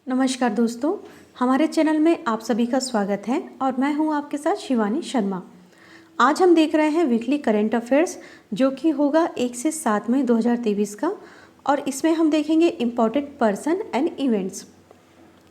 नमस्कार दोस्तों, हमारे चैनल में आप सभी का स्वागत है और मैं हूं आपके साथ शिवानी शर्मा। आज हम देख रहे हैं वीकली करंट अफेयर्स जो कि होगा 1 से 7 मई 2023 का। और इसमें हम देखेंगे इम्पॉर्टेंट पर्सन एंड इवेंट्स,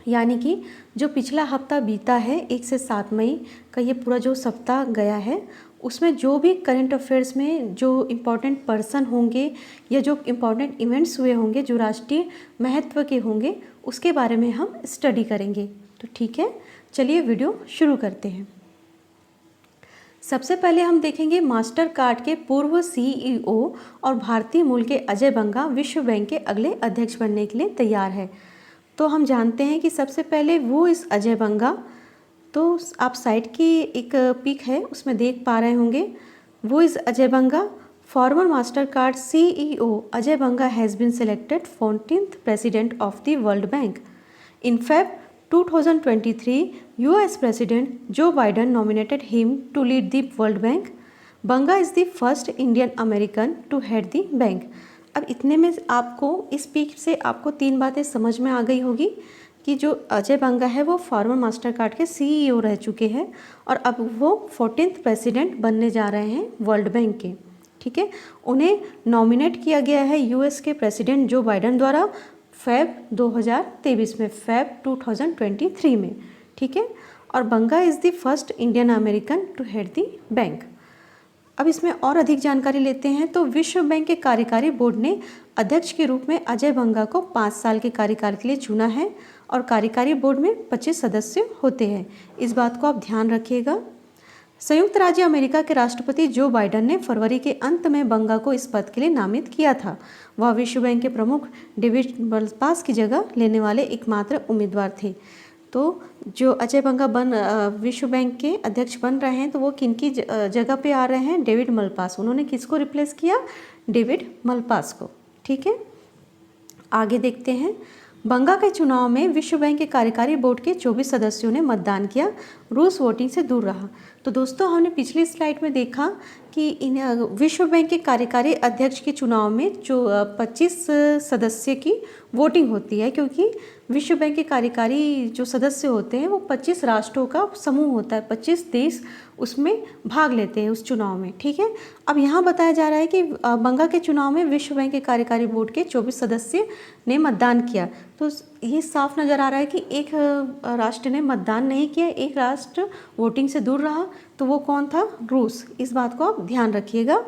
यानी कि जो पिछला हफ्ता बीता है 1 से 7 मई का ये पूरा जो सप्ताह गया है उसमें जो भी करंट अफेयर्स में जो इम्पॉर्टेंट पर्सन होंगे या जो इम्पॉर्टेंट इवेंट्स हुए होंगे जो राष्ट्रीय महत्व के होंगे उसके बारे में हम स्टडी करेंगे। तो ठीक है, चलिए वीडियो शुरू करते हैं। सबसे पहले हम देखेंगे मास्टर कार्ड के पूर्व सीईओ और भारतीय मूल के अजय बंगा विश्व बैंक के अगले अध्यक्ष बनने के लिए तैयार है। तो हम जानते हैं कि सबसे पहले वो इस अजय बंगा, तो आप साइट की एक पिक है उसमें देख पा रहे होंगे, वो इस Ajay Banga former Mastercard CEO Ajay Banga has been selected 14th president of the World Bank. In Feb 2023, US President Joe Biden nominated him to lead the World Bank. Banga is the first Indian American to head the bank. अब इतने में आपको इस pick से आपको 3 बातें समझ में आ गई होगी कि जो अजय बंगा है वो फॉर्मर मास्टर कार्ड के सीईओ रह चुके हैं और अब वो 14th प्रेसिडेंट बनने जा रहे हैं वर्ल्ड बैंक के। ठीक है, उन्हें नॉमिनेट किया गया है यूएस के प्रेसिडेंट जो बाइडन द्वारा फेब 2023 में, फेब 2023 में। ठीक है, और Banga is the first Indian American to head the bank. अब इसमें और अधिक जानकारी लेते हैं। तो विश्व बैंक के कार्यकारी बोर्ड ने अध्यक्ष के रूप में अजय बंगा को 5 साल के कार्यकाल के लिए चुना है और कार्यकारी बोर्ड में 25 सदस्य होते हैं। इस बात को आप ध्यान रखिएगा। संयुक्त राज्य अमेरिका के राष्ट्रपति जो बाइडन ने फरवरी के अंत में बंगा को इस पद के लिए नामित किया था। वह विश्व बैंक के प्रमुख डेविड मलपास की जगह लेने वाले एकमात्र उम्मीदवार थे। तो जो अजय बंगा विश्व बैंक के अध्यक्ष बन रहे हैं तो वो किनकी जगह पे आ रहे हैं? David Malpass. उन्होंने किसको रिप्लेस किया? डेविड मलपास को। ठीक है, आगे देखते हैं। बंगा के चुनाव में विश्व बैंक के कार्यकारी बोर्ड के 24 सदस्यों ने मतदान किया, रूस वोटिंग से दूर रहा। तो दोस्तों, हमने पिछली स्लाइड में देखा कि विश्व बैंक के कार्यकारी अध्यक्ष के चुनाव में जो 25 सदस्य की वोटिंग होती है, क्योंकि विश्व बैंक के कार्यकारी जो सदस्य होते हैं वो 25 राष्ट्रों का समूह होता है, 25 देश उसमें भाग लेते हैं उस चुनाव में। ठीक है, अब यहाँ बताया जा रहा है कि बंगा के चुनाव में विश्व बैंक के कार्यकारी बोर्ड के 24 सदस्य ने मतदान किया। तो ये साफ नज़र आ रहा है कि एक राष्ट्र ने मतदान नहीं किया, एक राष्ट्र वोटिंग से दूर रहा। तो वो कौन था? रूस। इस बात को आप ध्यान रखिएगा,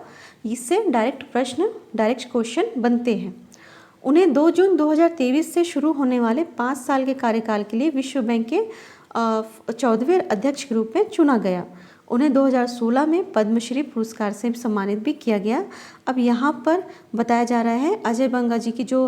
इससे डायरेक्ट क्वेश्चन बनते हैं। उन्हें 2 जून 2023 से शुरू होने वाले 5 साल के कार्यकाल के लिए विश्व बैंक के 14वें अध्यक्ष के रूप में चुना गया। उन्हें 2016 में पद्मश्री पुरस्कार से सम्मानित भी किया गया। अब यहाँ पर बताया जा रहा है अजय बंगा जी की जो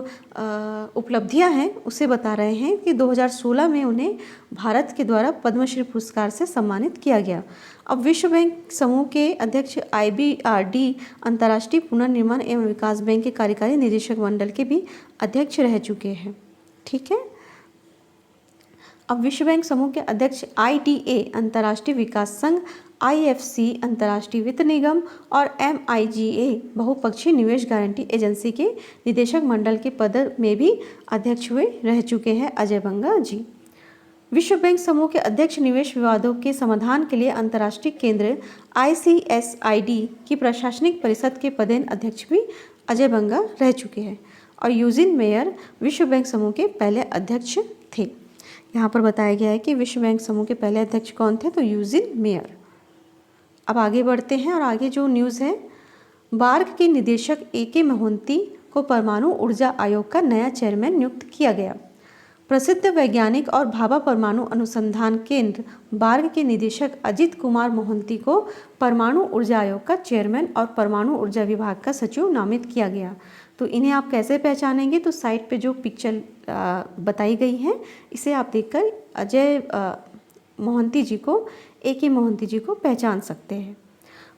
उपलब्धियाँ हैं उसे बता रहे हैं कि 2016 में उन्हें भारत के द्वारा पद्मश्री पुरस्कार से सम्मानित किया गया। अब विश्व बैंक समूह के अध्यक्ष IBRD अंतर्राष्ट्रीय पुनर्निर्माण एवं विकास बैंक के कार्यकारी निदेशक मंडल के भी अध्यक्ष रह चुके हैं। ठीक है, अब विश्व बैंक समूह के अध्यक्ष IDA अंतर्राष्ट्रीय विकास संघ, IFC अंतर्राष्ट्रीय वित्त निगम और MIGA बहुपक्षीय निवेश गारंटी एजेंसी के निदेशक मंडल के पद में भी अध्यक्ष रह चुके हैं अजय बंगा जी। विश्व बैंक समूह के अध्यक्ष निवेश विवादों के समाधान के लिए अंतर्राष्ट्रीय केंद्र ICSID की प्रशासनिक परिषद के पदेन अध्यक्ष भी अजय बंगा रह चुके हैं। और यूजिन मेयर विश्व बैंक समूह के पहले अध्यक्ष थे। यहाँ पर बताया गया है कि विश्व बैंक समूह के पहले अध्यक्ष कौन थे? तो यूजिन मेयर। अब आगे बढ़ते हैं और आगे जो न्यूज़ है, बार्ग के निदेशक AK मोहंती को परमाणु ऊर्जा आयोग का नया चेयरमैन नियुक्त किया गया। प्रसिद्ध वैज्ञानिक और भाभा परमाणु अनुसंधान केंद्र बार्ग के निदेशक अजित कुमार मोहंती को परमाणु ऊर्जा आयोग का चेयरमैन और परमाणु ऊर्जा विभाग का सचिव नामित किया गया। तो इन्हें आप कैसे पहचानेंगे? तो साइट पे जो पिक्चर बताई गई है इसे आप देखकर अजय मोहंती जी को, AK मोहंती जी को पहचान सकते हैं।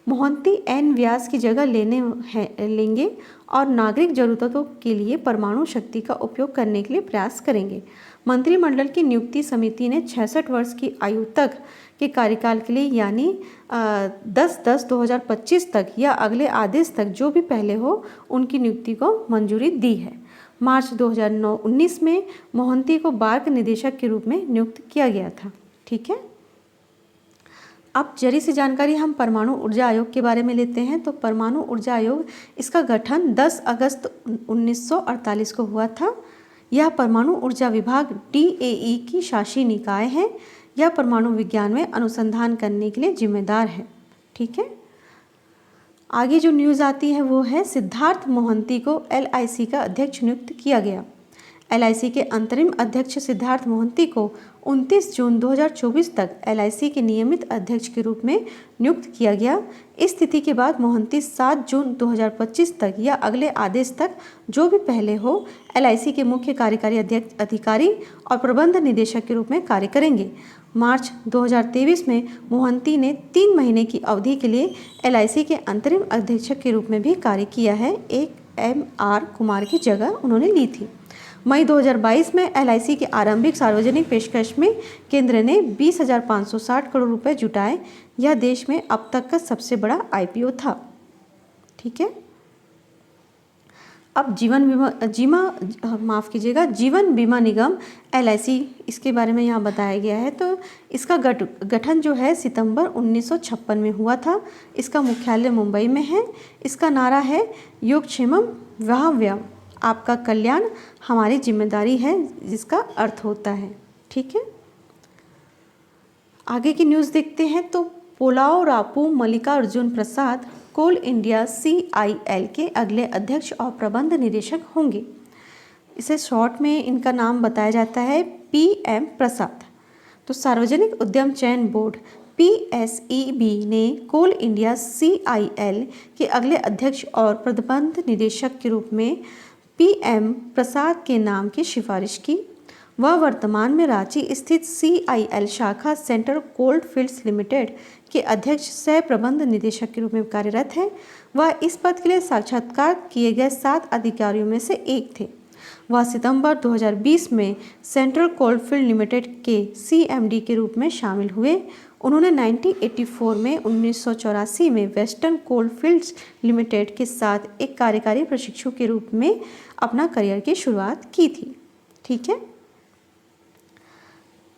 मोहंती N व्यास की जगह लेंगे और नागरिक ज़रूरतों के लिए परमाणु शक्ति का उपयोग करने के लिए प्रयास करेंगे। मंत्रिमंडल की नियुक्ति समिति ने 66 वर्ष की आयु तक के कार्यकाल के लिए, यानी 10/10/2025 तक या अगले आदेश तक जो भी पहले हो, उनकी नियुक्ति को मंजूरी दी है। मार्च 2019 में मोहंती को बार्क निदेशक के रूप में नियुक्त किया गया था। ठीक है, अब जरी सी जानकारी हम परमाणु ऊर्जा आयोग के बारे में लेते हैं। तो परमाणु ऊर्जा आयोग, इसका गठन 10 अगस्त 1948 को हुआ था। यह परमाणु ऊर्जा विभाग DAE की शासी निकाय है। यह परमाणु विज्ञान में अनुसंधान करने के लिए जिम्मेदार है। ठीक है, आगे जो न्यूज़ आती है वो है सिद्धार्थ मोहंती को LIC का अध्यक्ष नियुक्त किया गया। LIC के अंतरिम अध्यक्ष सिद्धार्थ मोहंती को 29 जून 2024 तक LIC के नियमित अध्यक्ष के रूप में नियुक्त किया गया। इस तिथि के बाद मोहंती 7 जून 2025 तक या अगले आदेश तक, जो भी पहले हो, LIC के मुख्य कार्यकारी अधिकारी और प्रबंध निदेशक के रूप में कार्य करेंगे। मार्च 2023 में मोहंती ने 3 महीने की अवधि के लिए LIC के अंतरिम अध्यक्ष के रूप में भी कार्य किया है। एक MR कुमार की जगह उन्होंने ली थी। मई 2022 में LIC के आरंभिक सार्वजनिक पेशकश में केंद्र ने 20,560 करोड़ रुपए जुटाए। यह देश में अब तक का सबसे बड़ा IPO था। ठीक है, अब जीवन बीमा निगम LIC, इसके बारे में यहाँ बताया गया है। तो इसका गठन जो है सितंबर 1956 में हुआ था। इसका मुख्यालय मुंबई में है। इसका नारा है योगक्षेमम वहाव्यम, आपका कल्याण हमारी जिम्मेदारी है, जिसका अर्थ होता है। ठीक है, आगे की न्यूज़ देखते हैं। तो पोलाव रापू मल्लिकार्जुन प्रसाद कोल इंडिया CIL के अगले अध्यक्ष और प्रबंध निदेशक होंगे। इसे शॉर्ट में इनका नाम बताया जाता है PM प्रसाद। तो सार्वजनिक उद्यम चयन बोर्ड PSEB ने कोल इंडिया CIL के अगले अध्यक्ष और प्रबंध निदेशक के रूप में PM प्रसाद के नाम की सिफारिश की। वह वर्तमान में रांची स्थित CIL शाखा सेंट्रल कोल्ड फील्ड्स लिमिटेड के अध्यक्ष सह प्रबंध निदेशक के रूप में कार्यरत है। वह इस पद के लिए साक्षात्कार किए गए 7 अधिकारियों में से एक थे। वह सितंबर 2020 में सेंट्रल कोल्ड फील्ड लिमिटेड के CMD के रूप में शामिल हुए। उन्होंने 1984 में 1984 में वेस्टर्न कोल्ड फील्ड्स लिमिटेड के साथ एक कार्यकारी प्रशिक्षु के रूप में अपना करियर की शुरुआत की थी। ठीक है,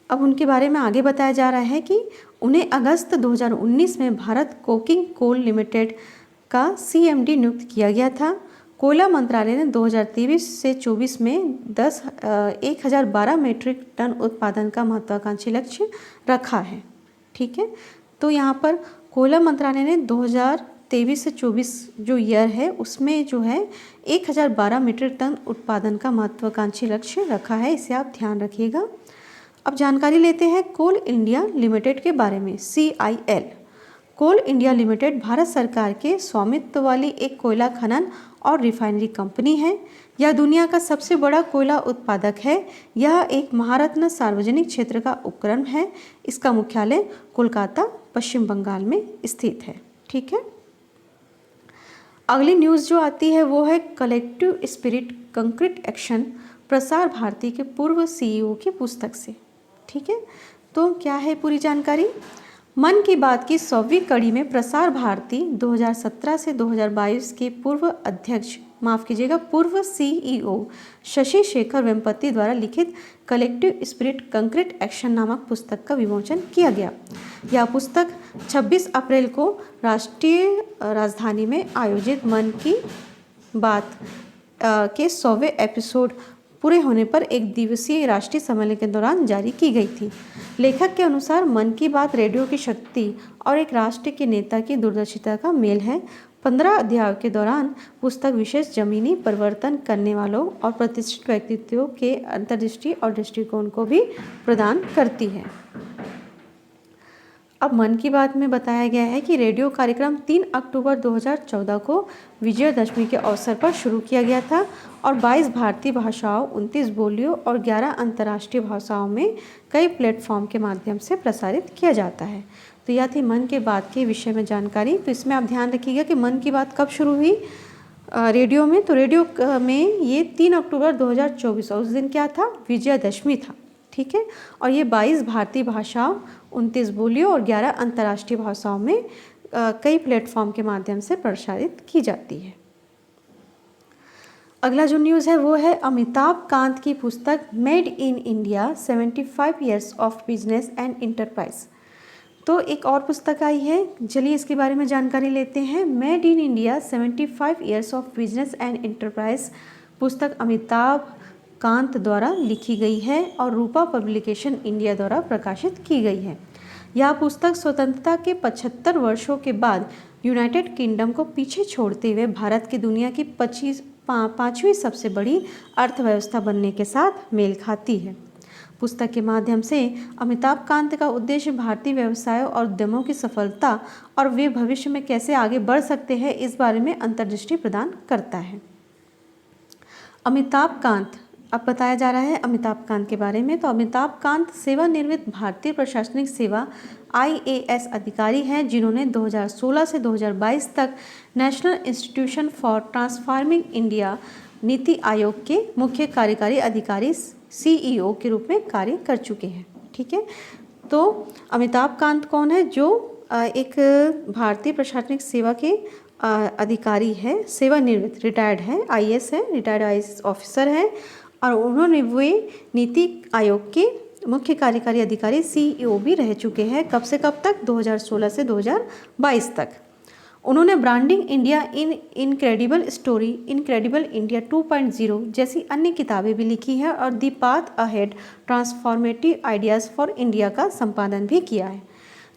अब उनके बारे में आगे बताया जा रहा है कि उन्हें अगस्त 2019 में भारत कोकिंग कोल लिमिटेड का CMD नियुक्त किया गया था। कोयला मंत्रालय ने 2023 से 24 में 1012 मीट्रिक टन उत्पादन का महत्वाकांक्षी लक्ष्य रखा है। ठीक है, तो यहाँ पर कोयला मंत्रालय ने 2023 से 24 जो ईयर है उसमें जो है 1012 मीट्रिक टन उत्पादन का महत्वाकांक्षी लक्ष्य रखा है। इसे आप ध्यान रखिएगा। अब जानकारी लेते हैं कोल इंडिया लिमिटेड के बारे में। CIL कोल इंडिया लिमिटेड भारत सरकार के स्वामित्व वाली एक कोयला खनन और रिफाइनरी कंपनी है। यह दुनिया का सबसे बड़ा कोयला उत्पादक है। यह एक महारत्न सार्वजनिक क्षेत्र का उपक्रम है। इसका मुख्यालय कोलकाता, पश्चिम बंगाल में स्थित है। ठीक है, अगली न्यूज़ जो आती है वो है collective spirit concrete action, Prasar Bharati के पूर्व CEO की पुस्तक से। ठीक है, तो क्या है पूरी जानकारी। मन की बात की 100वीं कड़ी में प्रसार भारती 2017 से 2022 के पूर्व CEO शशि शेखर वेम्पति द्वारा लिखित कलेक्टिव स्पिरिट कंक्रीट एक्शन नामक पुस्तक का विमोचन किया गया। यह पुस्तक 26 अप्रैल को राष्ट्रीय राजधानी में आयोजित मन की बात के 100वें एपिसोड पूरे होने पर एक दिवसीय राष्ट्रीय सम्मेलन के दौरान जारी की गई थी। लेखक के अनुसार मन की बात रेडियो की शक्ति और एक राष्ट्र के नेता की दूरदर्शिता का मेल है। 15 अध्यायों के दौरान पुस्तक विशेष जमीनी परिवर्तन करने वालों और प्रतिष्ठित व्यक्तित्वों के अंतर्दृष्टि और दृष्टिकोण को भी प्रदान करती है। अब मन की बात में बताया गया है कि रेडियो कार्यक्रम 3 अक्टूबर 2014 को विजयदशमी के अवसर पर शुरू किया गया था और 22 भारतीय भाषाओं, 29 बोलियों और 11 अंतर्राष्ट्रीय भाषाओं में कई प्लेटफॉर्म के माध्यम से प्रसारित किया जाता है। तो यह थी मन की बात के विषय में जानकारी। तो इसमें आप ध्यान रखिएगा कि मन की बात कब शुरू हुई रेडियो में। तो रेडियो में ये 3 अक्टूबर 2024, और उस दिन क्या था, विजयदशमी था। ठीक है, और ये 22 भारतीय भाषाओं, 29 बोलियों और 11 अंतर्राष्ट्रीय भाषाओं में कई प्लेटफॉर्म के माध्यम से प्रसारित की जाती है। अगला जो न्यूज़ है वो है अमिताभ कांत की पुस्तक made in India 75 years of business and enterprise. तो एक और पुस्तक आई है, चलिए इसके बारे में जानकारी लेते हैं। Made in India 75 years of business and enterprise पुस्तक अमिताभ कांत द्वारा लिखी गई है और रूपा पब्लिकेशन इंडिया द्वारा प्रकाशित की गई है। यह पुस्तक स्वतंत्रता के 75 वर्षों के बाद यूनाइटेड किंगडम को पीछे छोड़ते हुए भारत की दुनिया की पाँचवीं सबसे बड़ी अर्थव्यवस्था बनने के साथ मेल खाती है। पुस्तक के माध्यम से अमिताभ कांत का उद्देश्य भारतीय व्यवसायों और उद्यमों की सफलता और वे भविष्य में कैसे आगे बढ़ सकते हैं इस बारे में अंतर्दृष्टि प्रदान करता है। अमिताभ कांत, अब बताया जा रहा है अमिताभ कांत के बारे में। तो अमिताभ कांत सेवानिवृत्त भारतीय प्रशासनिक सेवा IAS अधिकारी हैं जिन्होंने 2016 से 2022 तक national institution for transforming India NITI Aayog के मुख्य कार्यकारी अधिकारी CEO के रूप में कार्य कर चुके हैं। ठीक है, तो अमिताभ कांत कौन है? जो एक भारतीय प्रशासनिक सेवा के अधिकारी है, सेवानिवृत्त रिटायर्ड है, IAS है, रिटायर्ड IAS ऑफिसर है और उन्होंने वे नीति आयोग के मुख्य कार्यकारी अधिकारी CEO भी रह चुके हैं। कब से कब तक? 2016 से 2022 तक। उन्होंने branding India incredible story, incredible India 2.0 जैसी अन्य किताबें भी लिखी हैं और the path ahead transformative ideas for India का संपादन भी किया है।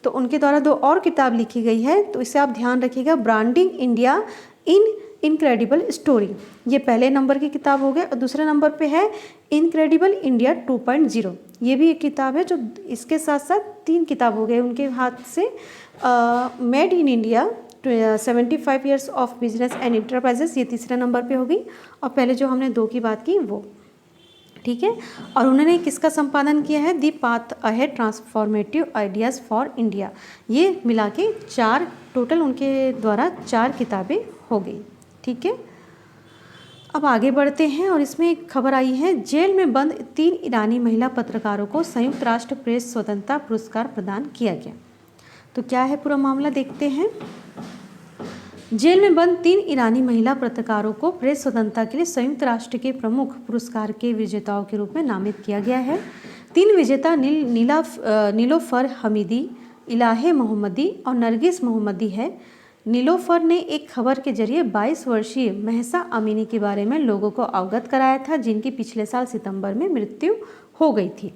तो उनके द्वारा 2 और किताब लिखी गई है, तो इसे आप ध्यान रखिएगा। ब्रांडिंग इंडिया इनक्रेडिबल स्टोरी, ये पहले नंबर की किताब हो गई और दूसरे नंबर पे है इनक्रेडिबल इंडिया 2.0। ये भी एक किताब है जो इसके साथ साथ 3 किताब हो गए उनके हाथ से। Made in India 75 years of business and enterprises, ये तीसरे नंबर पे होगी और पहले जो हमने 2 की बात की वो। ठीक है, और उन्होंने किसका संपादन किया है? The path ahead transformative ideas for India. ये मिला के 4 टोटल उनके द्वारा 4 किताबें हो गई। ठीक है, अब आगे बढ़ते हैं और इसमें एक खबर आई है, जेल में बंद 3 ईरानी महिला पत्रकारों को संयुक्त राष्ट्र प्रेस स्वतंत्रता पुरस्कार प्रदान किया गया। तो क्या है पूरा मामला, देखते हैं। जेल में बंद 3 ईरानी महिला पत्रकारों को प्रेस स्वतंत्रता के लिए संयुक्त राष्ट्र के प्रमुख पुरस्कार के विजेताओं के रूप में नामित किया गया है। 3 विजेता नीलोफर हमीदी, इलाहे मोहम्मदी और नरगिस मोहम्मदी है। नीलोफर ने एक खबर के जरिए 22 वर्षीय महसा अमीनी के बारे में लोगों को अवगत कराया था, जिनकी पिछले साल सितंबर में मृत्यु हो गई थी।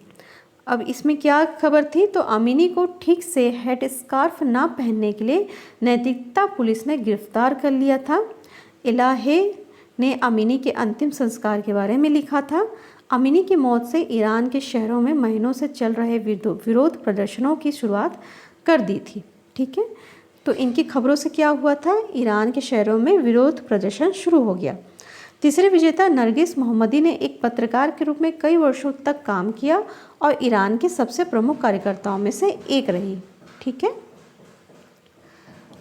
अब इसमें क्या खबर थी? तो अमीनी को ठीक से हेड स्कार्फ ना पहनने के लिए नैतिकता पुलिस ने गिरफ्तार कर लिया था। इलाहे ने अमीनी के अंतिम संस्कार के बारे में लिखा था। अमीनी की मौत से ईरान के शहरों में महीनों से चल रहे विरोध प्रदर्शनों की शुरुआत कर दी थी। ठीक है, तो इनकी खबरों से क्या हुआ था? ईरान के शहरों में विरोध प्रदर्शन शुरू हो गया। तीसरे विजेता नरगिस मोहम्मदी ने एक पत्रकार के रूप में कई वर्षों तक काम किया और ईरान के सबसे प्रमुख कार्यकर्ताओं में से एक रही। ठीक है,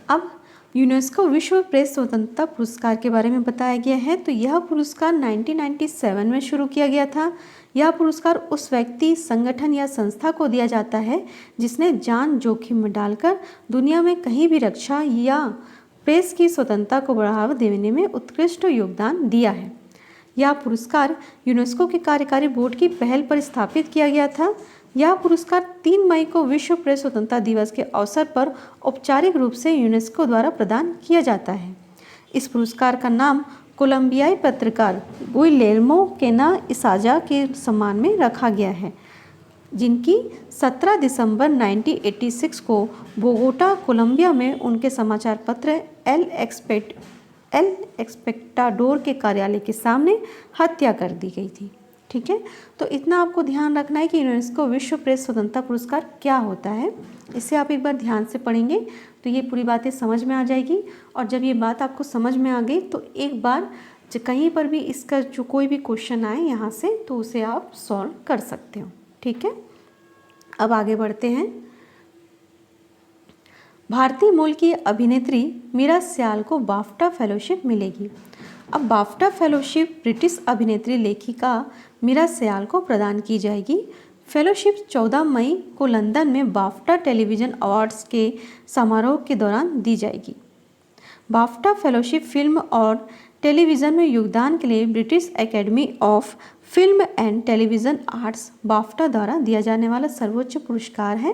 अब यूनेस्को विश्व प्रेस स्वतंत्रता पुरस्कार के बारे में बताया गया है। तो यह पुरस्कार 1997 में शुरू किया गया था। यह पुरस्कार उस व्यक्ति, संगठन या संस्था को दिया जाता है जिसने जान जोखिम में डालकर दुनिया में कहीं भी रक्षा या प्रेस की स्वतंत्रता को बढ़ावा देने में उत्कृष्ट योगदान दिया है। यह पुरस्कार यूनेस्को के कार्यकारी बोर्ड की पहल पर स्थापित किया गया था। यह पुरस्कार 3 मई को विश्व प्रेस स्वतंत्रता दिवस के अवसर पर औपचारिक रूप से यूनेस्को द्वारा प्रदान किया जाता है। इस पुरस्कार का नाम कोलंबियाई पत्रकार गुइलेर्मो केना इसाजा के सम्मान में रखा गया है, जिनकी 17 दिसंबर 1986 को बोगोटा, कोलंबिया में उनके समाचार पत्र एल एक्सपेक्टाडोर के कार्यालय के सामने हत्या कर दी गई थी। ठीक है, तो इतना आपको ध्यान रखना है कि यूनेस्को विश्व प्रेस स्वतंत्रता पुरस्कार क्या होता है। इसे आप एक बार ध्यान से पढ़ेंगे तो ये पूरी बातें समझ में आ जाएगी। और जब ये बात आपको समझ में आ गई तो एक बार कहीं पर भी इसका जो कोई भी क्वेश्चन आए यहाँ से तो उसे आप सॉल्व कर सकते हो। ठीक है, अब आगे बढ़ते हैं। भारतीय मूल की अभिनेत्री मीरा सियाल को बाफ्टा फेलोशिप मिलेगी। अब बाफ्टा फेलोशिप ब्रिटिश अभिनेत्री लेखिका मीरा सियाल को प्रदान की जाएगी। फेलोशिप 14 मई को लंदन में बाफ्टा टेलीविज़न अवार्ड्स के समारोह के दौरान दी जाएगी। बाफ्टा फेलोशिप फिल्म और टेलीविज़न में योगदान के लिए British academy of film and television arts BAFTA द्वारा दिया जाने वाला सर्वोच्च पुरस्कार है।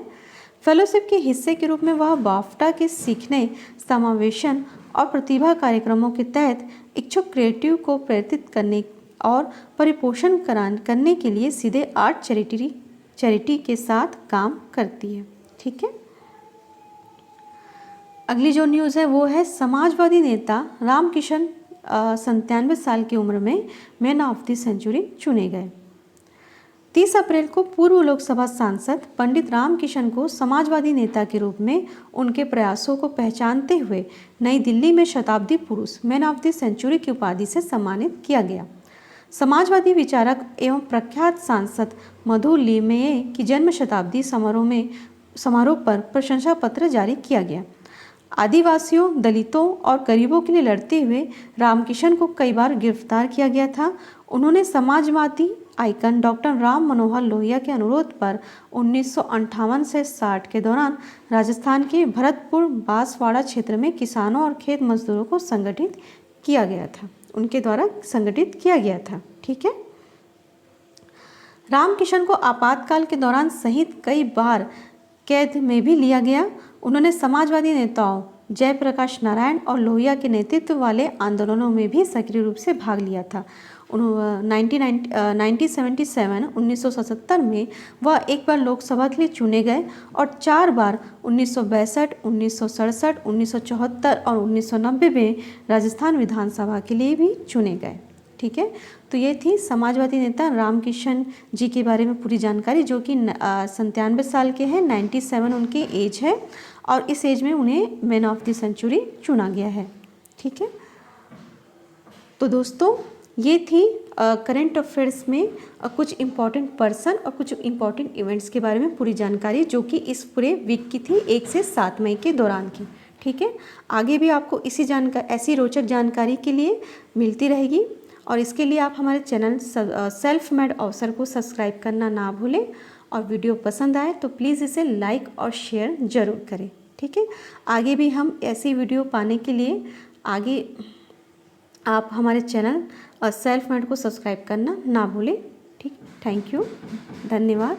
फेलोशिप के हिस्से के रूप में वह बाफ्टा के सीखने, समावेशन और प्रतिभा कार्यक्रमों के तहत इच्छुक क्रिएटिव को प्रेरित करने और परिपोषण करने के लिए सीधे आर्ट चैरिटी के साथ काम करती है। ठीक है, अगली जो न्यूज़ है वो है समाजवादी नेता रामकिशन 97 साल की उम्र में मैन ऑफ द सेंचुरी चुने गए। 30 अप्रैल को पूर्व लोकसभा सांसद पंडित रामकिशन को समाजवादी नेता के रूप में उनके प्रयासों को पहचानते हुए नई दिल्ली में शताब्दी पुरुष मैन ऑफ द सेंचुरी की उपाधि से सम्मानित किया गया। समाजवादी विचारक एवं प्रख्यात सांसद मधु लिमये की जन्म शताब्दी समारोह पर प्रशंसा पत्र जारी किया गया। आदिवासियों, दलितों और गरीबों के लिए लड़ते हुए रामकिशन को कई बार गिरफ्तार किया गया था। उन्होंने समाजवादी आइकन डॉक्टर राम मनोहर लोहिया के अनुरोध पर 1958 से 60 के दौरान राजस्थान के भरतपुर बांसवाड़ा क्षेत्र में किसानों और खेत मजदूरों को संगठित किया गया था, उनके द्वारा संगठित किया गया था। ठीक है, रामकिशन को आपातकाल के दौरान सहित कई बार कैद में भी लिया गया। उन्होंने समाजवादी नेताओं जयप्रकाश नारायण और लोहिया के नेतृत्व वाले आंदोलनों में भी सक्रिय रूप से भाग लिया था। 1977 में वह एक बार लोकसभा के लिए चुने गए और 4 बार 1962, 1967, 1974 और 1990 में राजस्थान विधानसभा के लिए भी चुने गए। ठीक है, तो ये थी समाजवादी नेता रामकिशन जी के बारे में पूरी जानकारी, जो कि 97 साल के हैं, 97 उनकी एज है और इस एज में उन्हें मैन ऑफ द सेंचुरी चुना गया है। ठीक है, तो दोस्तों ये थी करंट अफेयर्स में कुछ इम्पॉर्टेंट पर्सन और कुछ इम्पॉर्टेंट इवेंट्स के बारे में पूरी जानकारी, जो कि इस पूरे वीक की थी 1 से 7 मई के दौरान की। ठीक है, आगे भी आपको ऐसी रोचक जानकारी के लिए मिलती रहेगी और इसके लिए आप हमारे चैनल सेल्फ मेड अवसर को सब्सक्राइब करना ना भूलें और वीडियो पसंद आए तो प्लीज़ इसे लाइक और शेयर ज़रूर करें। ठीक है, आगे भी हम ऐसी वीडियो पाने के लिए आगे आप हमारे चैनल सेल्फ मेड को सब्सक्राइब करना ना भूलें। ठीक, थैंक यू, धन्यवाद।